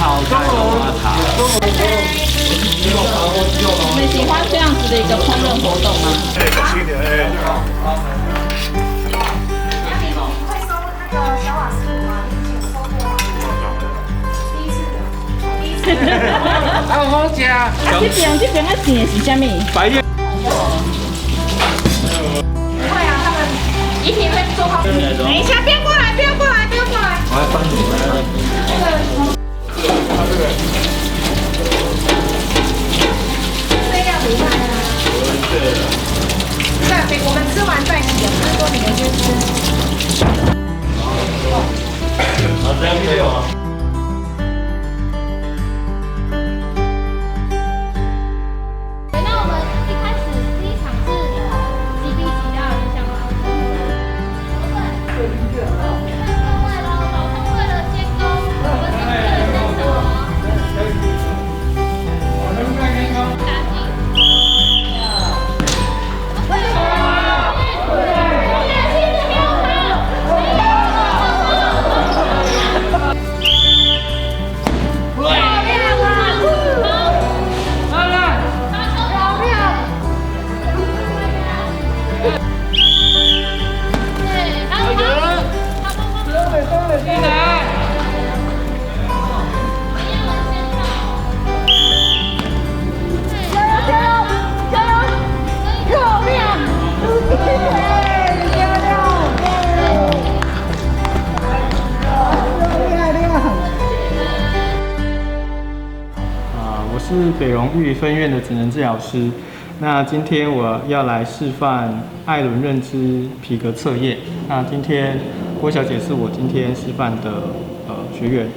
泡菜花塔。你们喜欢这样子的一个烹饪活动吗？对，轻一点，哎。会收那个小瓦斯炉吗？你以前收过吗？第一次的，第一次的。好好食。这边要点的是什么？白叶。不会啊，他们一定会做好。等一下，不要过来，不要过来，不要过来。我要帮你们。这样厉害啊！对，我们吃完再洗，不是说你们先吃。好，这样可以吗？那我们一开始第一场是几比几的印象吗？对，对咯，老师为了监工，我们是为了伸手哦。打击。我是北荣育理分院的职能治疗师。那今天我要来示范艾伦认知皮革测验。那今天郭小姐是我今天示范的学员。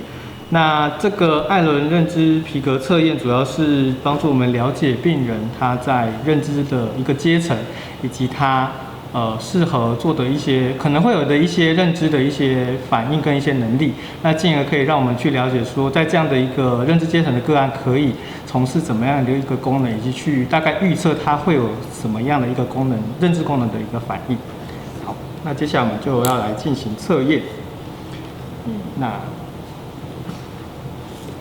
那这个艾伦认知皮革测验主要是帮助我们了解病人他在认知的一个阶层，以及他适合做的一些可能会有的一些认知的一些反应跟一些能力，那进而可以让我们去了解说，在这样的一个认知阶层的个案，可以从事怎么样的一个功能，以及去大概预测它会有什么样的一个功能，认知功能的一个反应。好，那接下来我们就要来进行测验。那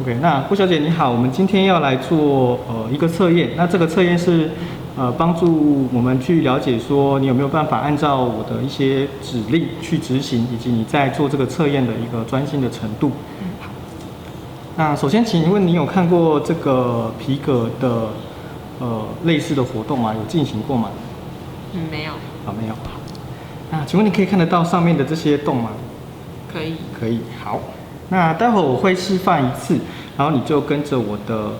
OK， 那郭小姐你好，我们今天要来做一个测验。那这个测验是帮助我们去了解说你有没有办法按照我的一些指令去执行，以及你在做这个测验的一个专心的程度。好，那首先请问你有看过这个皮革的类似的活动吗？有进行过吗？没有。没有。好，那请问你可以看得到上面的这些洞吗？可以。可以。好。那待会我会示范1次，然后你就跟着我的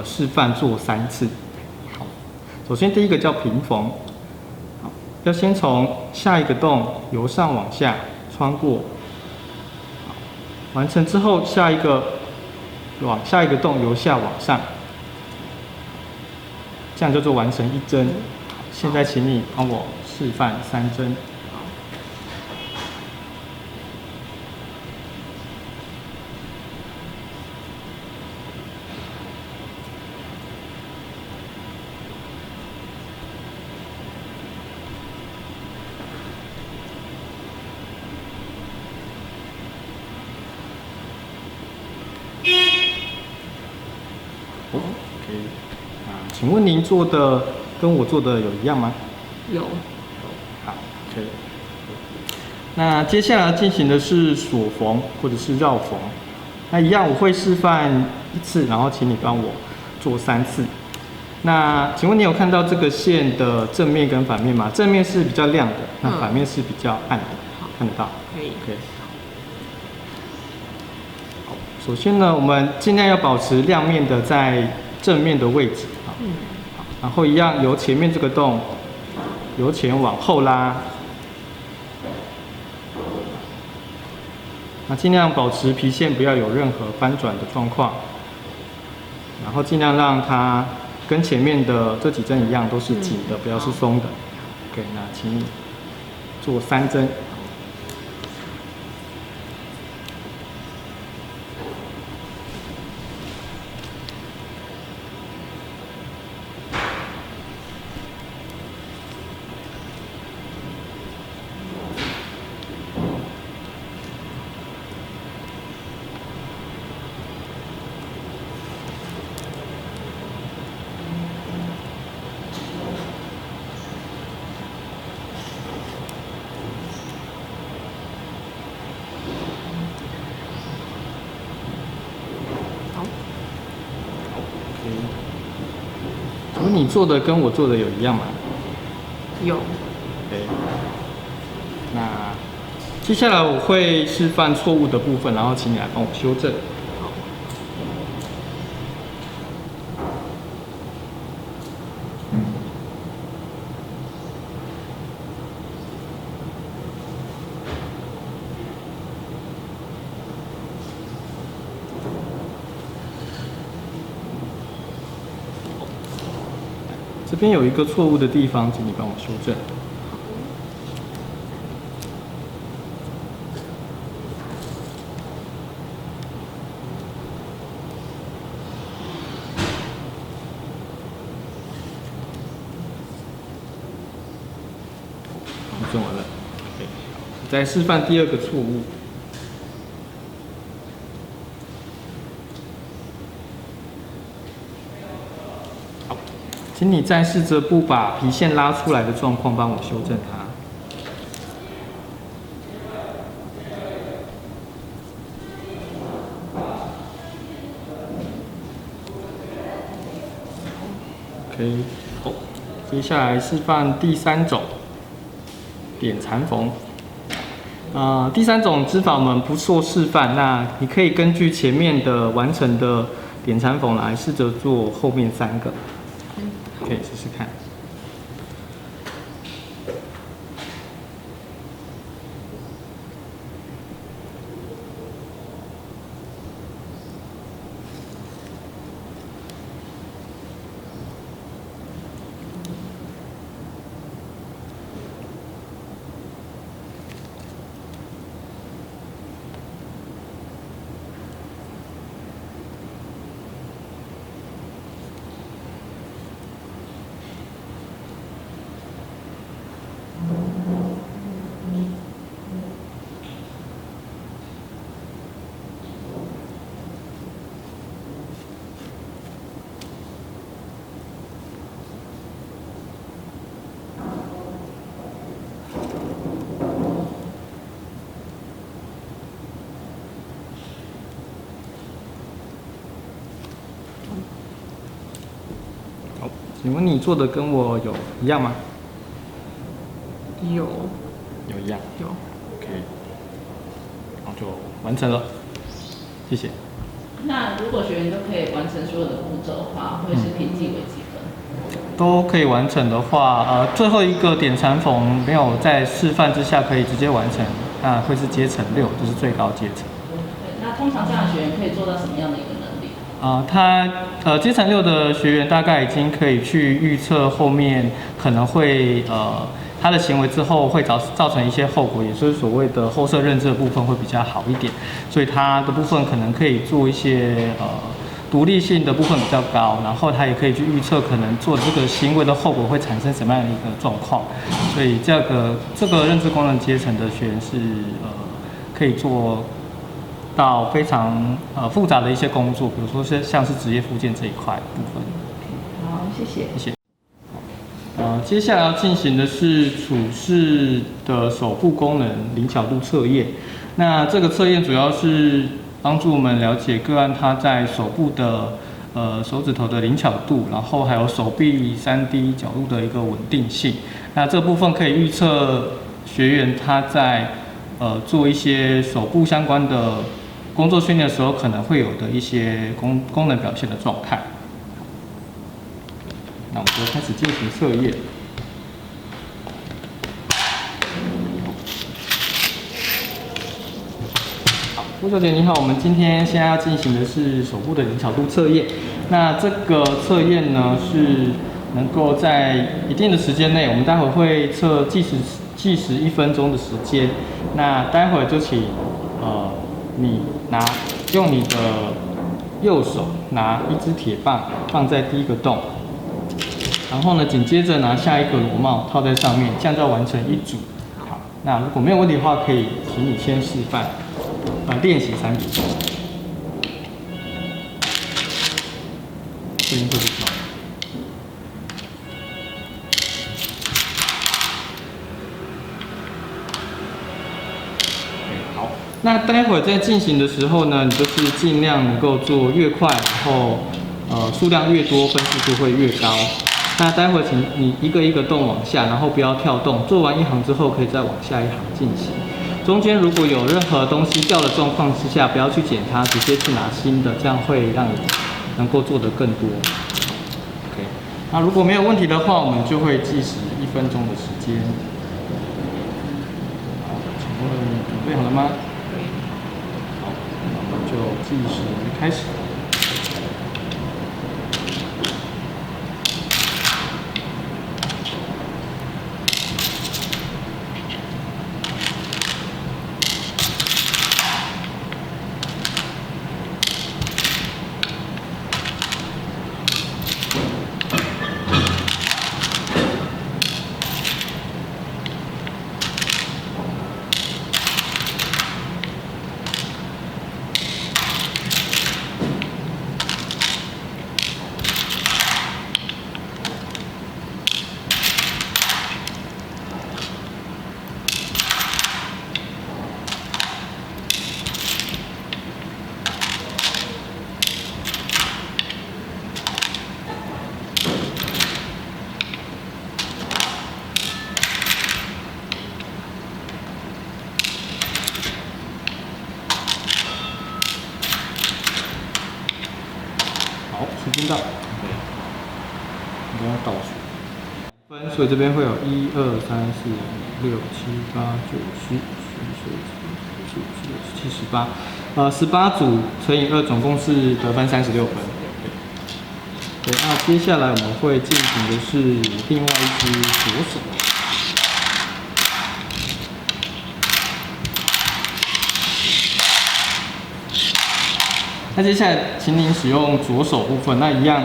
示范做3次。好，首先第一个叫平缝，好，要先从下一个洞由上往下穿过，好，完成之后下一个洞由下往上，这样就做完成1针。现在请你帮我示范3针。OK， 请问您做的跟我做的有一样吗？有。好 ，OK。那接下来进行的是锁缝或者是绕缝。那一样我会示范1次，然后请你帮我做3次。那请问你有看到这个线的正面跟反面吗？正面是比较亮的，那反面是比较暗的，看得到？可以。OK。首先呢，我们尽量要保持亮面的在正面的位置，好，然后一样由前面这个洞由前往后拉，那尽量保持皮线不要有任何翻转的状况，然后尽量让它跟前面的这几针一样都是紧的，不要是松的。OK， 那请你做3针。问你做的跟我做的有一样吗？有。对。那接下来我会示范错误的部分，然后请你来帮我修正。这边有一个错误的地方，请你帮我修正。修正完了。OK， 再示范第二个错误。请你再试着不把皮线拉出来的状况帮我修正它。OK， 好，接下来示范第三种点缠缝。第三种织法我们不做示范，那你可以根据前面的完成的点缠缝来试着做后面3个。可以试试看。好，请问你做的跟我有一样吗？有一样。有。OK， 然后就完成了，谢谢。那如果学员都可以完成所有的步骤的话，会是评计为几分？都可以完成的话，最后一个点缠缝没有在示范之下可以直接完成，那会是阶层6，就是最高阶层。那通常这样的学员可以做到什么样的一个能力？阶层6的学员大概已经可以去预测后面可能会他的行为之后会造成一些后果，也就是所谓的后设认知的部分会比较好一点，所以他的部分可能可以做一些独立性的部分比较高，然后他也可以去预测可能做这个行为的后果会产生什么样的一个状况，所以这个认知功能阶层的学员是可以做到非常复杂的一些工作，比如说像是职业复健这一块部分。好，谢谢。谢谢。接下来要进行的是处事的手部功能灵巧度测验。那这个测验主要是帮助我们了解个案他在手部的手指头的灵巧度，然后还有手臂3D 角度的一个稳定性。那这部分可以预测学员他在做一些手部相关的工作训练的时候可能会有的一些功能表现的状态。那我们就开始进行测验。好，郭小姐你好，我们现在要进行的是手部的灵巧度测验。那这个测验呢是能够在一定的时间内，我们待会会计时1分钟的时间。那待会就请你用你的右手拿一支铁棒放在第一个洞。然后呢，紧接着拿下一个螺帽套在上面，这样就要完成一组。好，那如果没有问题的话，可以请你先示范，练习3组。声音会不错。好，那待会在进行的时候呢，你就是尽量能够做越快，然后数量越多，分数就会越高。那待会请你一个一个洞往下，然后不要跳动。做完一行之后，可以再往下一行进行。中间如果有任何东西掉的状况之下，不要去捡它，直接去拿新的，这样会让你能够做得更多。OK， 那如果没有问题的话，我们就会计时1分钟的时间。好，请问准备好了吗？好，那我们就计时开始。好，时间到，不要倒数分，所以这边会有1、2、3、4、5、6、7、8、9、10、11、12、13、14、15、16、17、18组乘以2，总共是得分36分。对，那接下来我们会进行的是另外一只左手。那接下来，请您使用左手部分，那一样，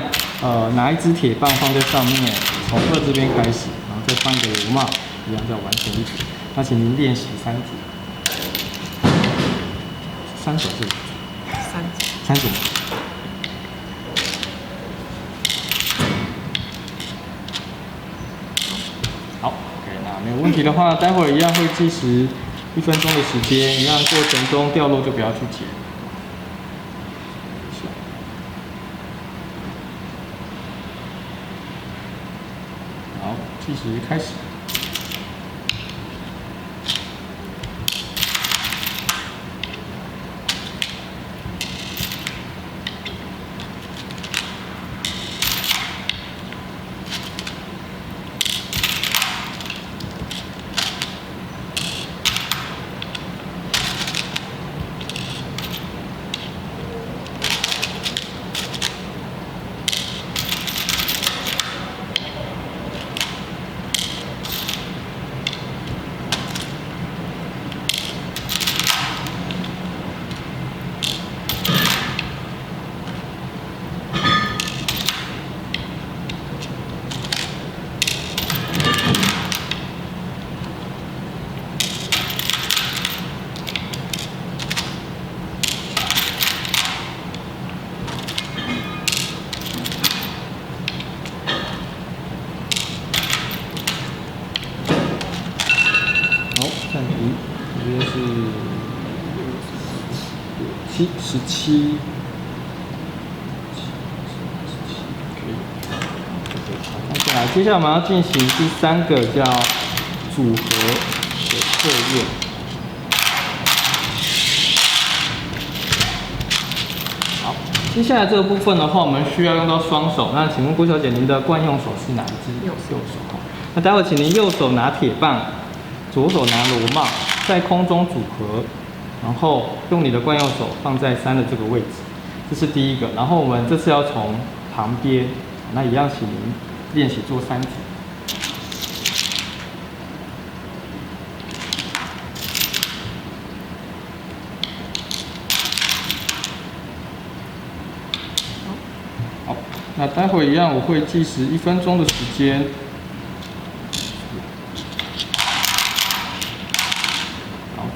拿一支铁棒放在上面，从2这边开始，然后再放一个螺帽，一样再完成一组。那请您练习3组，3组是3组。好 ，OK， 那没有问题的话，待会儿一样会计时1分钟的时间，一样过程中掉落就不要去捡。好，计时开始。暂停，这边是17，可以。那下来，接下来我们要进行第3个叫组合的测验。好，接下来这个部分的话，我们需要用到双手。那请问郭小姐，您的惯用手是哪一只？右手。那待会请您右手拿铁棒。左手拿螺帽，在空中组合，然后用你的惯用手放在3的这个位置，这是第一个。然后我们这次要从旁边，那一样请您练习做3组。好，那待会一样我会计时1分钟的时间。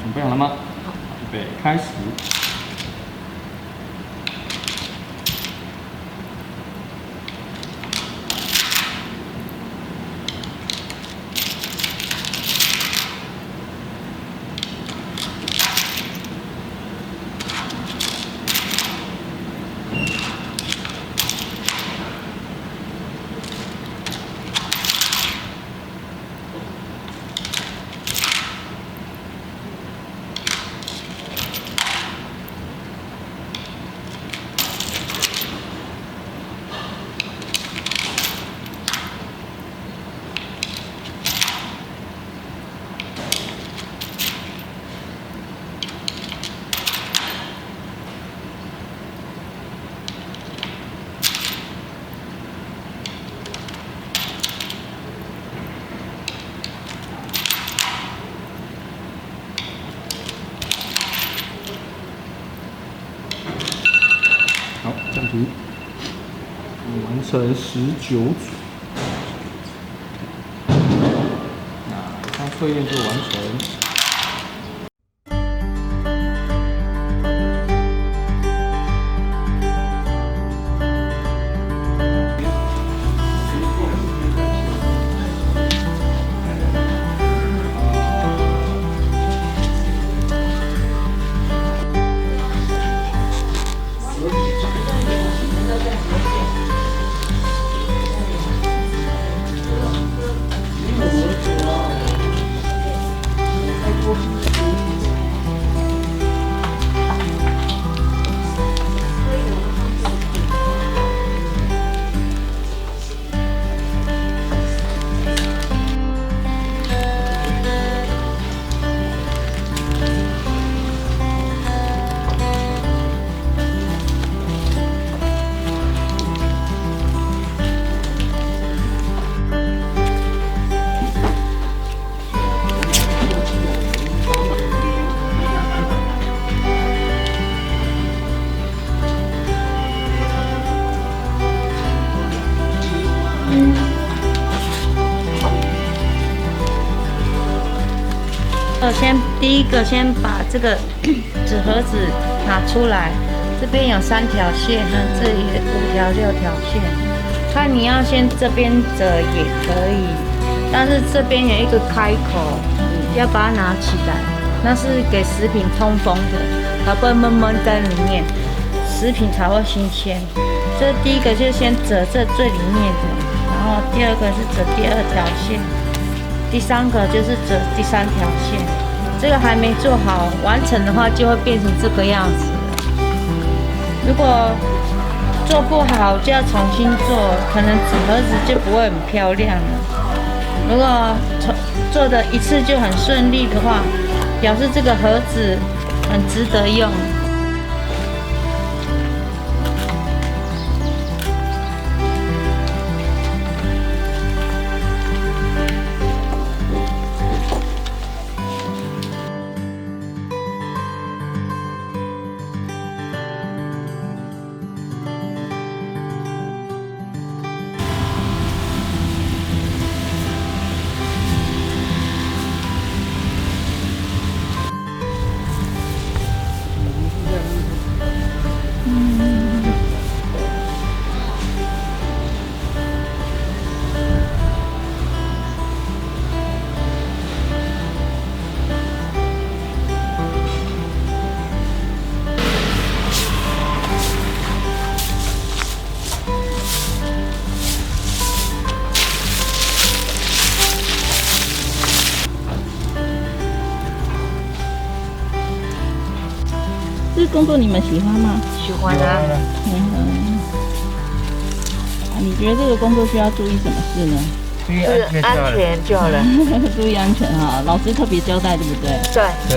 准备好了吗？好，预备，开始。题。完成19组，那以上测验就完成。第一个先把这个纸盒子拿出来，这边有3条线，和这里5条、6条线。看你要先这边折也可以，但是这边有一个开口，要把它拿起来，那是给食品通风的，它不会闷闷在里面，食品才会新鲜。这第一个就先折这最里面的，然后第二个是折第2条线，第3个就是折第3条线。这个还没做好，完成的话就会变成这个样子了。如果做不好就要重新做，可能纸盒子就不会很漂亮了。如果做的一次就很顺利的话，表示这个盒子很值得用。这工作你们喜欢吗？喜欢啊。你觉得这个工作需要注意什么事呢？注意安全就好了。注意安全哈，老师特别交代，对不对？对。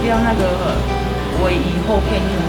要那个我以后可以用。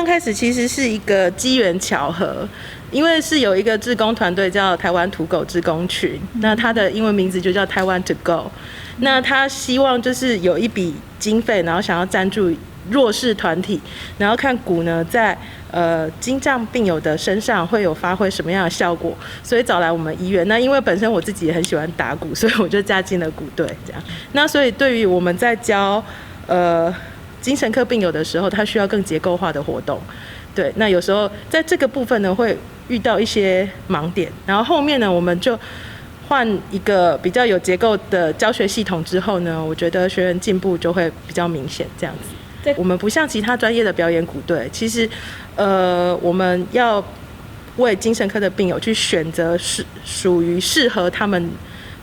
刚开始其实是一个机缘巧合，因为是有一个志工团队叫台湾土狗志工群，那它的英文名字就叫台湾 To Go。那他希望就是有一笔经费，然后想要赞助弱势团体，然后看鼓呢在精障病友的身上会有发挥什么样的效果，所以找来我们医院。那因为本身我自己也很喜欢打鼓，所以我就加进了鼓队这样。那所以对于我们在教精神科病友的时候，他需要更结构化的活动。对，那有时候在这个部分呢会遇到一些盲点，然后后面呢我们就换一个比较有结构的教学系统之后呢，我觉得学员进步就会比较明显这样子。我们不像其他专业的表演鼓队，其实我们要为精神科的病友去选择属于适合他们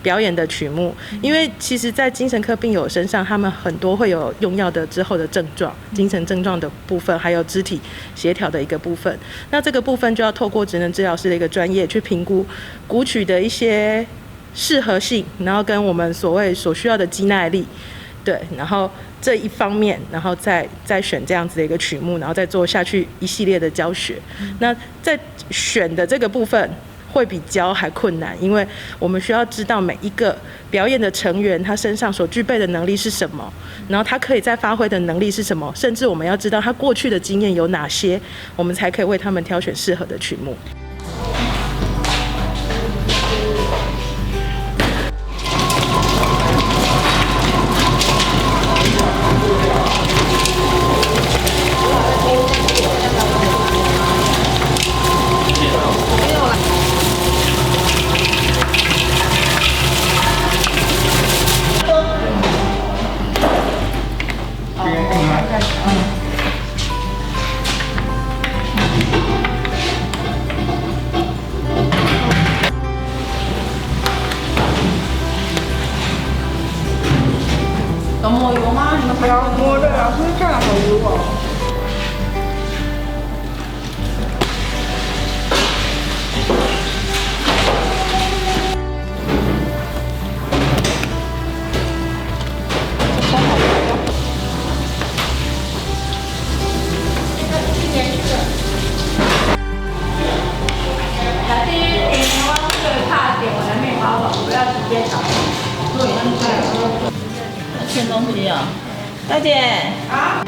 表演的曲目，因为其实在精神科病友身上，他们很多会有用药的之后的症状，精神症状的部分，还有肢体协调的一个部分。那这个部分就要透过职能治疗师的一个专业去评估鼓曲的一些适合性，然后跟我们所需要的肌耐力，对，然后这一方面，然后再选这样子的一个曲目，然后再做下去一系列的教学。那在选的这个部分会比教还困难，因为我们需要知道每一个表演的成员他身上所具备的能力是什么，然后他可以再发挥的能力是什么，甚至我们要知道他过去的经验有哪些，我们才可以为他们挑选适合的曲目。有抹油吗？你们不要抹的，老师看了好油哦。欠东西啊，大姐。啊。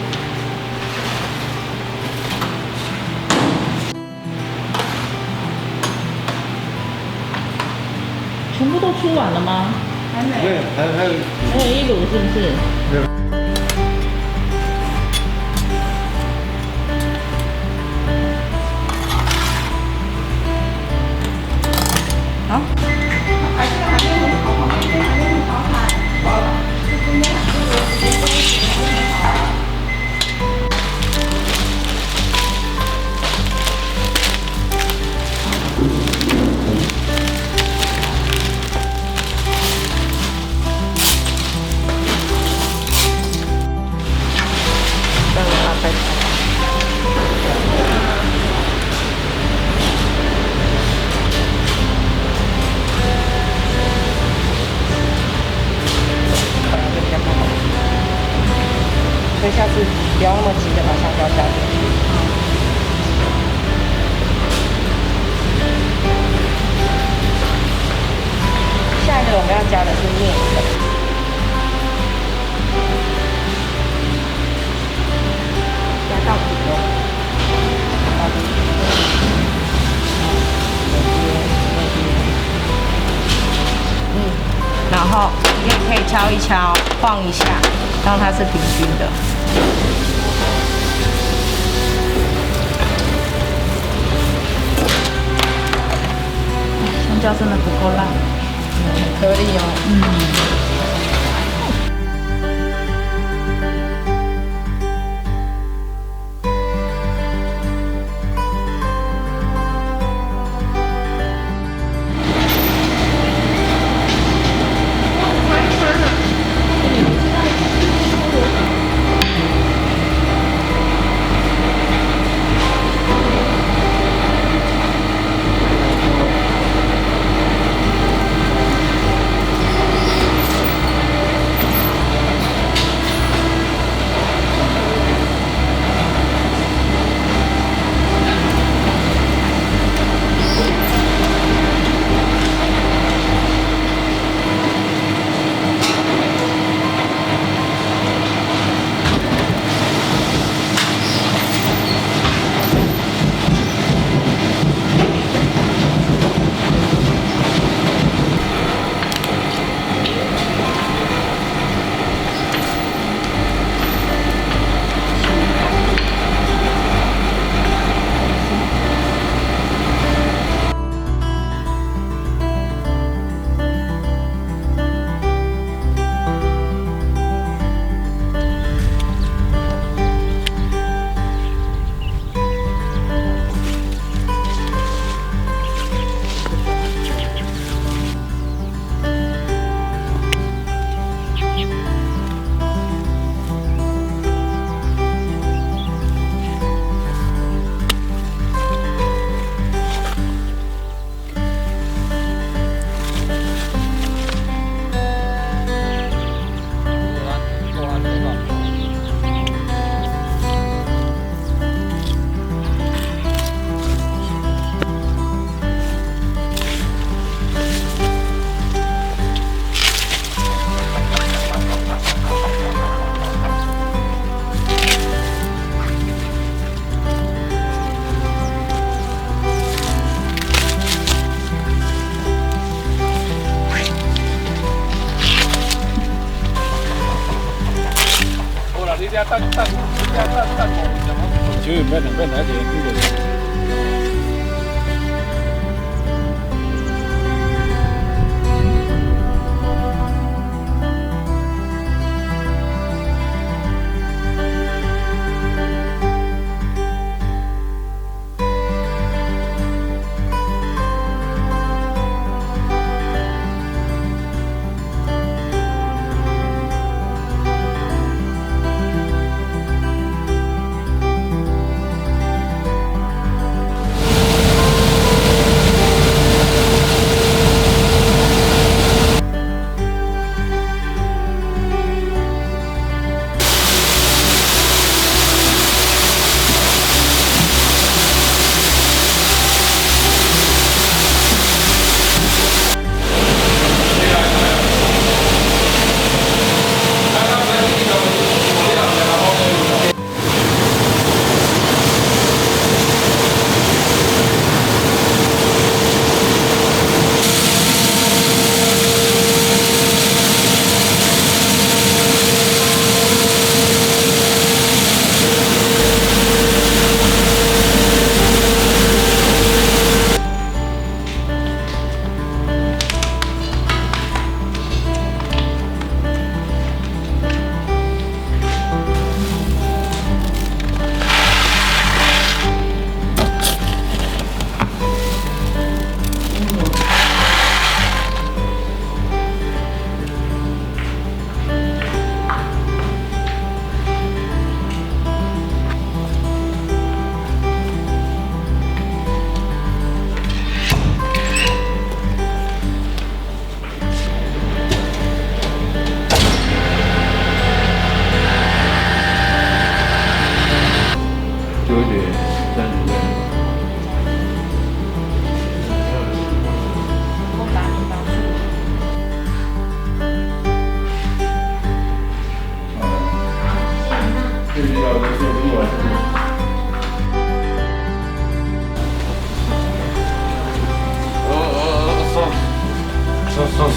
全部都出完了吗？还没。没有，还有一炉是不是？没有。好。还是还没很好，旁边还没很好看。好了。中间还是有时间休息，还是很好。所以下次不要那么急的把香蕉加进去。下一个我们要加的是面粉。加到底哦。然后也可以敲一敲，晃一下，让它是平均的。香蕉真的不够烂，很颗粒哦。就没两个来点。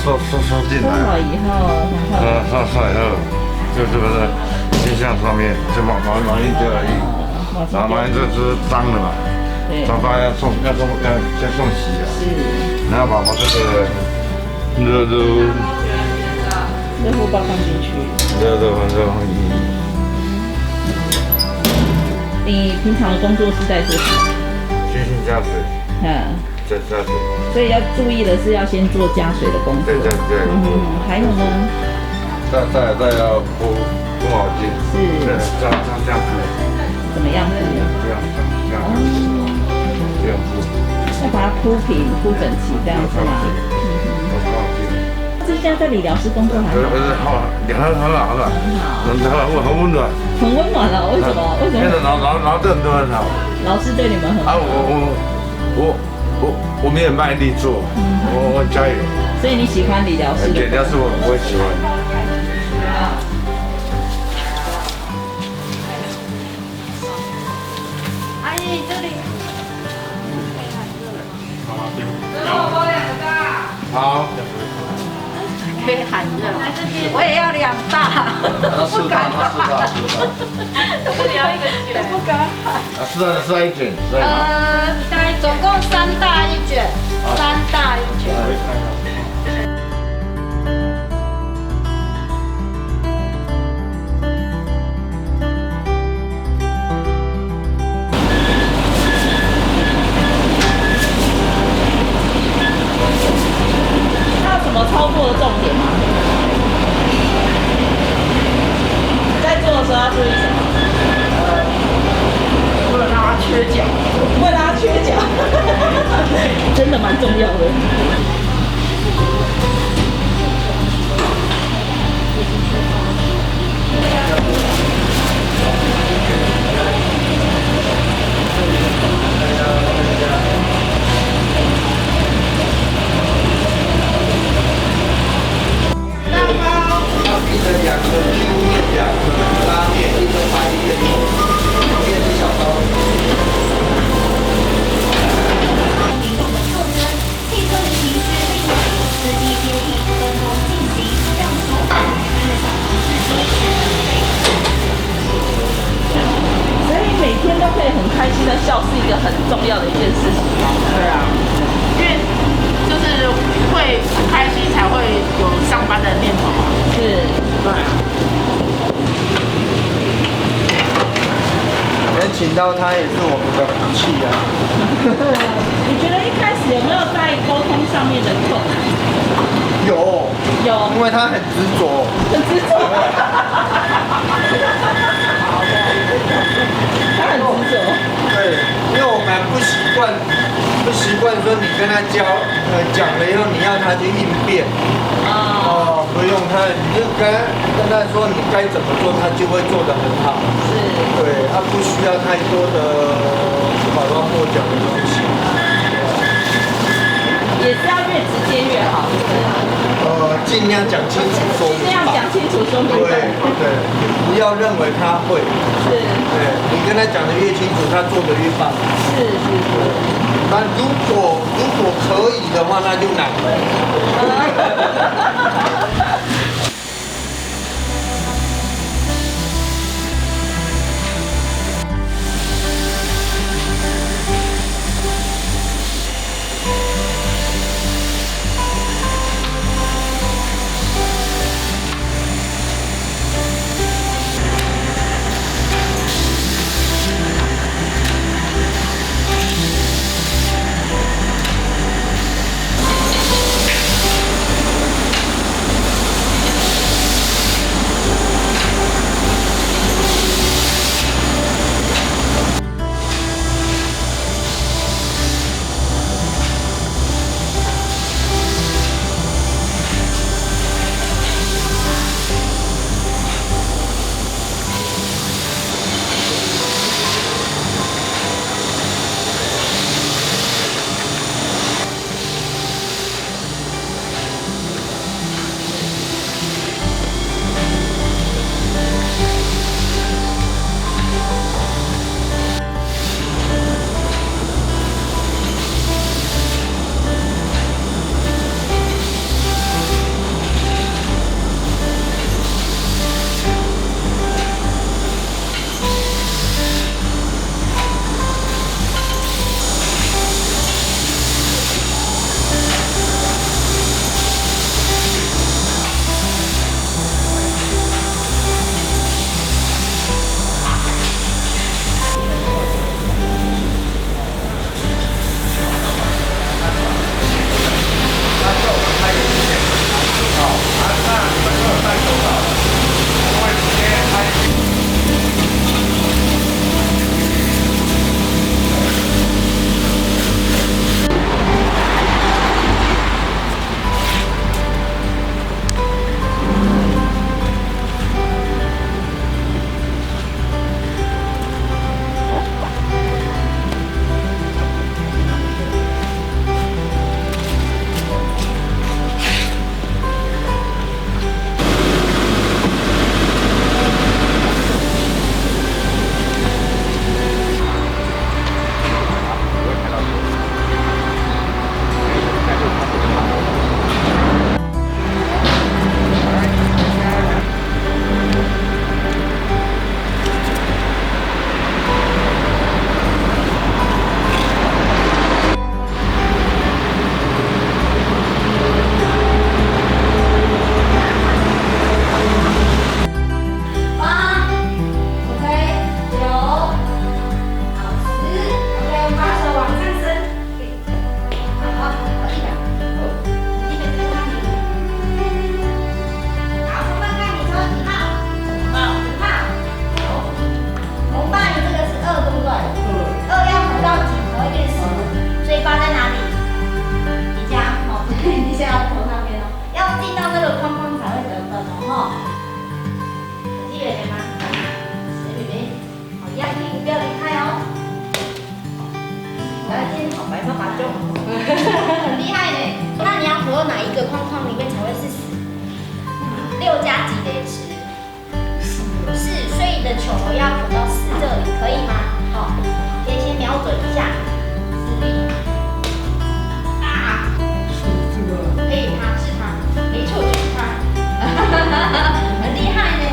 收进收好来，以后，然后收以后，就是不是先向上面就毛巾丢而已，然后毛巾这是脏的嘛，对，脏要先送洗的，是然后把这个热热敷包放进去。你平常的工作是在做什么？虚心加水，再加水，所以要注意的是要先做加水的工作。对，还有呢？再要铺毛巾，是这样子，怎么样子？这样铺，要把它铺平、铺整齐，这样子吗？这现在在理疗室工作还好，很好，很温暖，很温暖了。为什么？为什么？老对很多很好。老师对你们很好。我们也卖力做，我加油。所以你喜欢理疗室的？理疗室我喜欢。阿姨这里。好。可以喊热，我也要2大，四大，不要一个卷，不敢喊。四大一卷，总共3大1卷，3大1卷。操作的重点吗？在做的时候要注意什么？不能让它缺角，不能让它缺角，真的蛮重要的。汽车的行驶心的笑是一个很重要的一件事情。对啊，因为就是会开心才会有上班的念头啊。是，对啊。能请到他也是我们的福气啊。你觉得一开始有没有在沟通上面的困难？有，因为他很执着。很执着。他很执着。对，因为我们不习惯说你跟他讲了以后，你要他去应变。不用他，你就跟他说你该怎么做，他就会做得很好。是。对，他不需要太多的拐弯抹角的东西。也是要越直接越好，对不对？尽量讲清楚说明白。尽量讲清楚说明白。对，不要认为他会。是。对，你跟他讲的越清楚，他做的越棒。是。那如果可以的话，那就难了。很厉害呢。那你要投到哪一个框框里面才会是死？6加几的10，所以你的球要投到4这里，可以吗？好，可以先瞄准一下，4里。啊，对，是他，没错，就是他，很厉害呢。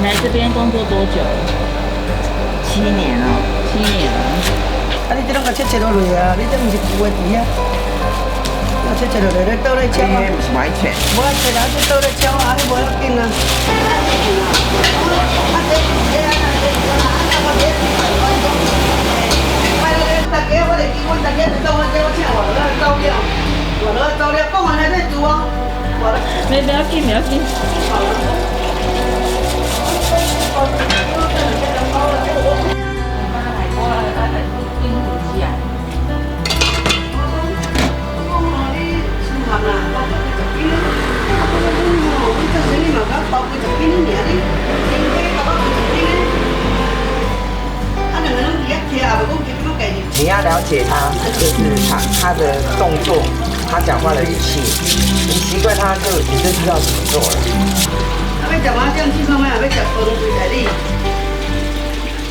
你来这边工作多久7年了。 ？7年了。啊，你这拢个切落来啊！你这毋是旧的猪啊？要切落来，你倒来炒啊？不是买切。无啊，切啊，这倒来炒啊，你无要紧啊。大家我来记，阮大家就当我叫我请我落去走了，我落去走了，讲完来再煮哦。不要紧，不要紧。你要了解他，就是他的动作，他讲话的语气，你习惯他你就知道怎么做了。要食麻酱去弄啊，要食高东水来哩。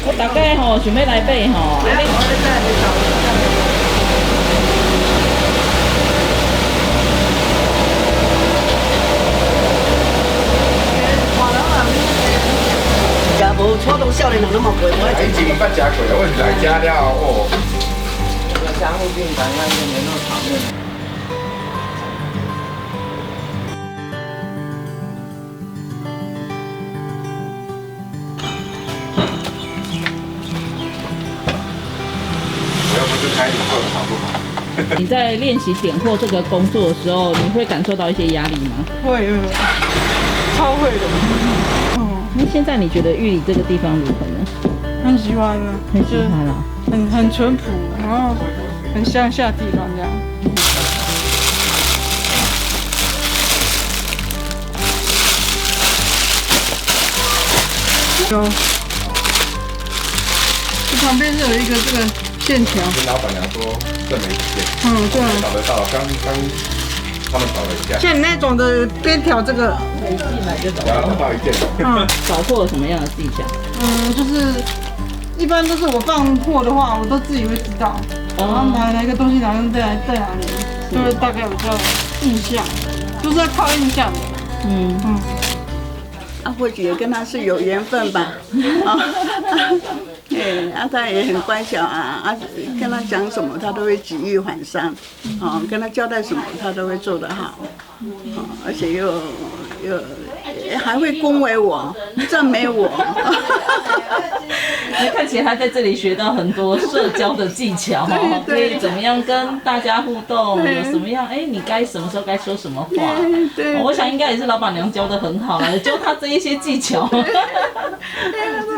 我大概吼想要来买吼。不要，我再来找。也无初到少年人那么贵，我以前捌食过，我是来吃了哦。相互并排，那边没那么场面。我要不是开你做的好不好？你在练习点货这个工作的时候，你会感受到一些压力吗？会，超会的。那现在你觉得玉里这个地方如何呢？很喜欢啊，很喜欢啊，很淳朴，然后很乡下地方这样。有，这旁边是有一个这个线条。跟老板娘说这没见，对啊。找得到，刚他们找了一下。像你那种的边条这个，一进来就找找到一件。找货有什么样的技巧？就是一般都是我放货的话，我都自己会知道，然后哪一个东西哪里在哪里，就会大概有个印象，就是要靠印象的。或许也跟他是有缘分吧。他也很乖巧啊，跟他讲什么他都会举一反三，跟他交代什么他都会做得好，而且又还会恭维我、赞美我。那看起来他在这里学到很多社交的技巧哦，可以怎么样跟大家互动，有什么样你该什么时候该说什么话。我想应该也是老板娘教的很好了，教他这一些技巧。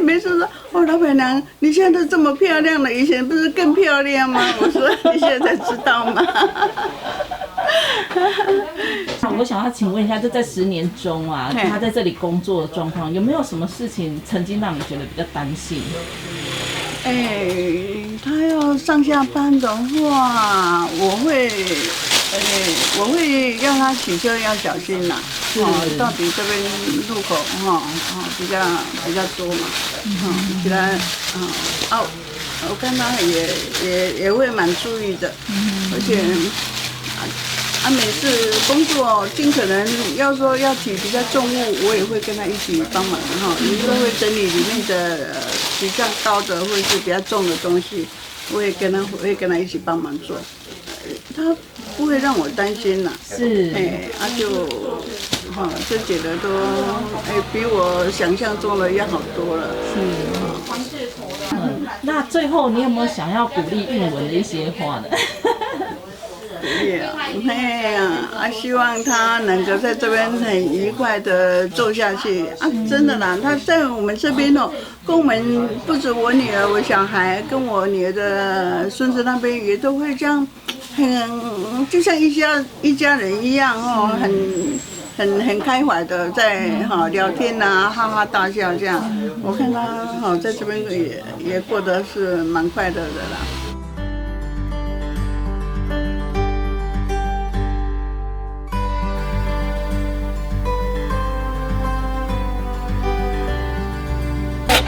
没事说老板娘，你现在都这么漂亮了，以前不是更漂亮吗？我说你现在才知道吗？我想要请问一下，就在10年中啊，他在这里工作的状况，有没有什么事情曾经让你觉得比较担心？他要上下班的话，我会让他骑车要小心啦。到底这边路口比较多嘛，其他我看他也会蛮注意的，而且每次工作尽可能要说要提比较重物，我也会跟他一起帮忙有时候会整理里面的比较高的或者是比较重的东西，我会跟他一起帮忙做，他不会让我担心啦。是，就觉得都比我想象中的要好多了。是。那最后你有没有想要鼓励韵文的一些话呢？希望他能够在这边很愉快的做下去真的啦，他在我们这边跟我们不止我女儿、我小孩，跟我女儿的孙子那边也都会这样，就像一家人一样很开怀的在聊天啊，哈哈大笑这样。我看他在这边也过得是蛮快乐的啦。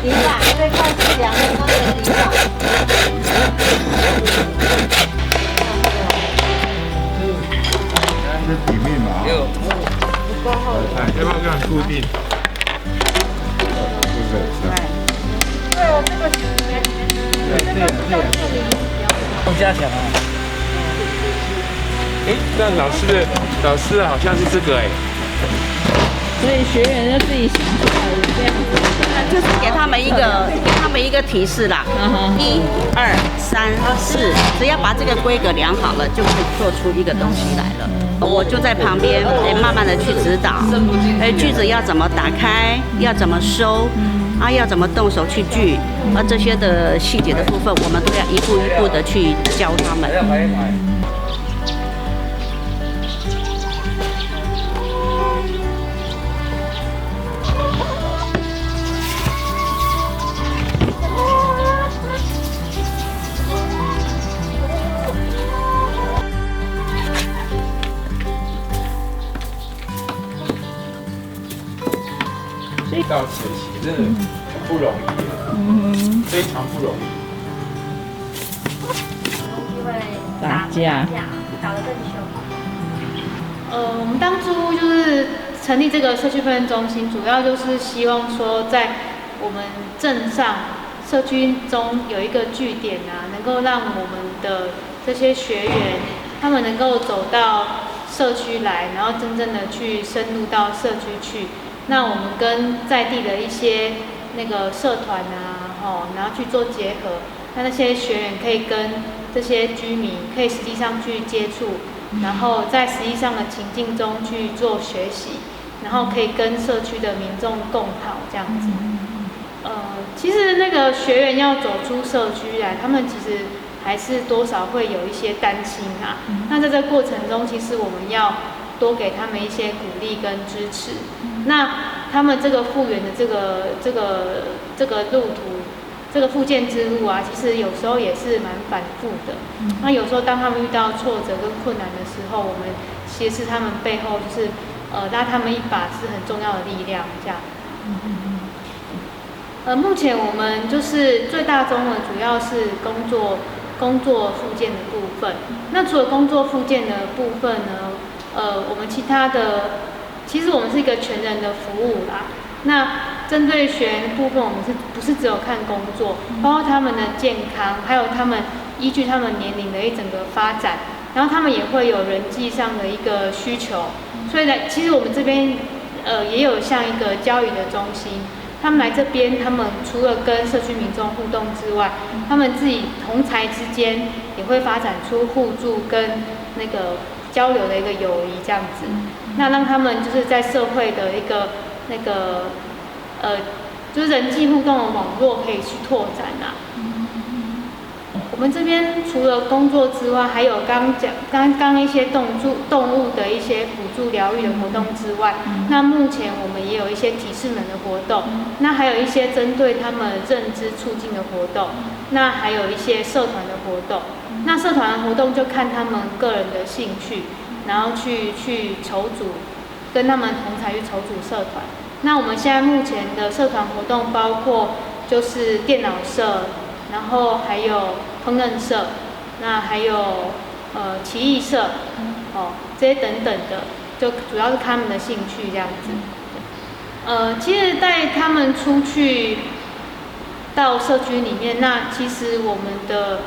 离吧，因为看是2人都能离吧。是底面嘛？要不要这样固定？对对，我这个更加强啊！哎，那老师好像是这个哎。所以学员要自己想出来这样子，就是给他们一个提示啦，1、2、3、4，只要把这个规格量好了，就可以做出一个东西来了。我就在旁边，慢慢的去指导，句子要怎么打开，要怎么收，要怎么动手去锯，这些的细节的部分，我们都要一步一步的去教他们。到此期真的不容易，非常不容易。因为打架打得更凶。我们当初就是成立这个社区训练中心，主要就是希望说，在我们镇上社区中有一个据点啊，能够让我们的这些学员，他们能够走到社区来，然后真正的去深入到社区去。那我们跟在地的一些那个社团啊，然后去做结合，那些学员可以跟这些居民可以实际上去接触，然后在实际上的情境中去做学习，然后可以跟社区的民众共好这样子。其实那个学员要走出社区来，他们其实还是多少会有一些担心啊。那在这个过程中，其实我们要多给他们一些鼓励跟支持。那他们这个复原的这个路途，这个复健之路啊，其实有时候也是蛮反复的。那有时候当他们遇到挫折跟困难的时候，我们其实是他们背后就是拉他们一把是很重要的力量，这样。目前我们就是最大宗的主要是工作复健的部分。那除了工作复健的部分呢，我们其他的。其实我们是一个全人的服务啦。那针对学员的部分，我们不是只有看工作，包括他们的健康，还有他们依据他们年龄的一整个发展，然后他们也会有人际上的一个需求。所以呢，其实我们这边也有像一个教育的中心，他们来这边，他们除了跟社区民众互动之外，他们自己同才之间也会发展出互助跟那个交流的一个友谊这样子。那让他们就是在社会的一个就是人际互动的网络可以去拓展啊。我们这边除了工作之外，还有刚一些动物的一些辅助疗愈的活动之外，那目前我们也有一些体适能的活动，那还有一些针对他们认知促进的活动，那还有一些社团的活动。那社团的活动就看他们个人的兴趣。然后去筹组，跟他们同才去筹组社团。那我们现在目前的社团活动包括就是电脑社，然后还有烹饪社，那还有棋艺社，这些等等的，就主要是他们的兴趣这样子。其实带他们出去到社区里面，那其实我们的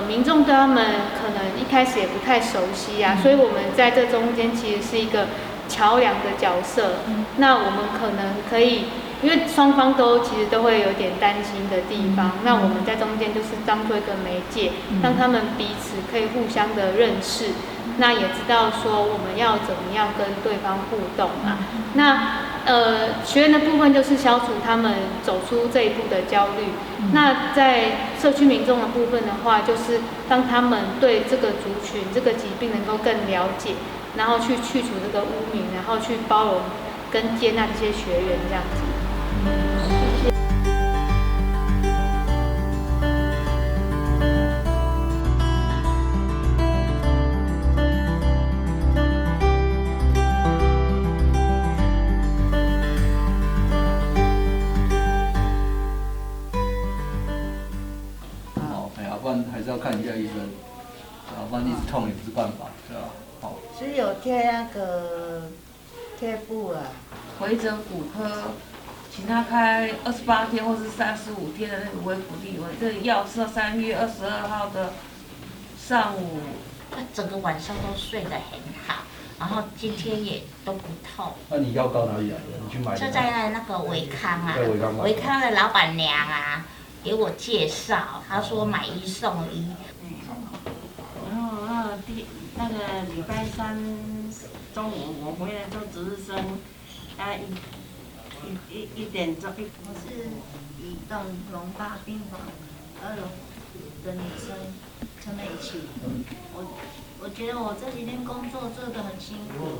民众对他们可能一开始也不太熟悉啊，所以我们在这中间其实是一个桥梁的角色。那我们可能可以，因为双方其实都会有点担心的地方，那我们在中间就是当做一个媒介，让他们彼此可以互相的认识，那也知道说我们要怎么样跟对方互动啊。那学员的部分就是消除他们走出这一步的焦虑。那在社区民众的部分的话，就是让他们对这个族群、这个疾病能够更了解，然后去除这个污名，然后去包容跟接纳这些学员这样子。还是要看一下医生，不然一直痛也不是办法，是吧？好。是有贴那个贴布啊，回诊骨科请他开28天或是35天的那个微福利。我这药是3月22号的上午。他整个晚上都睡得很好，然后今天也都不痛。那你药膏哪里来的？你去买的？就在那个维康啊，在维康买的。维康的老板娘啊，给我介绍，她说买1送1。然后那个礼拜3中午我回来做值日生，1点钟。我是移动龙霸病房2楼的女生陈美琪。我觉得我这几天工作做得很辛苦，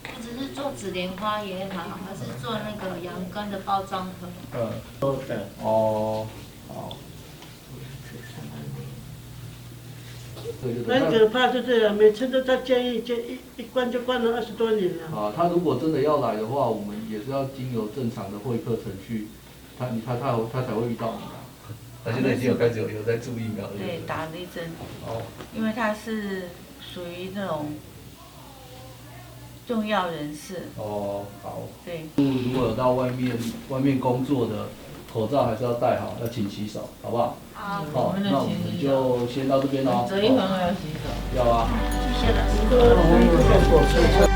不只是做紫莲花也好，还是做那个羊羹的包装盒。哦，好。很可怕，就这样，每次都在监狱，一关就关了20多年了。啊，他如果真的要来的话，我们也是要经由正常的会客程序，他才会遇到你啊。他现在已经开始有在注疫苗了。对，打了1针。哦。因为他是属于那种重要人士。哦，好。对。如果有到外面工作的，口罩还是要戴好，要勤洗手，好不好？好。好，那我们就先到这边喽。走一会儿还要洗手。要啊。谢谢老师。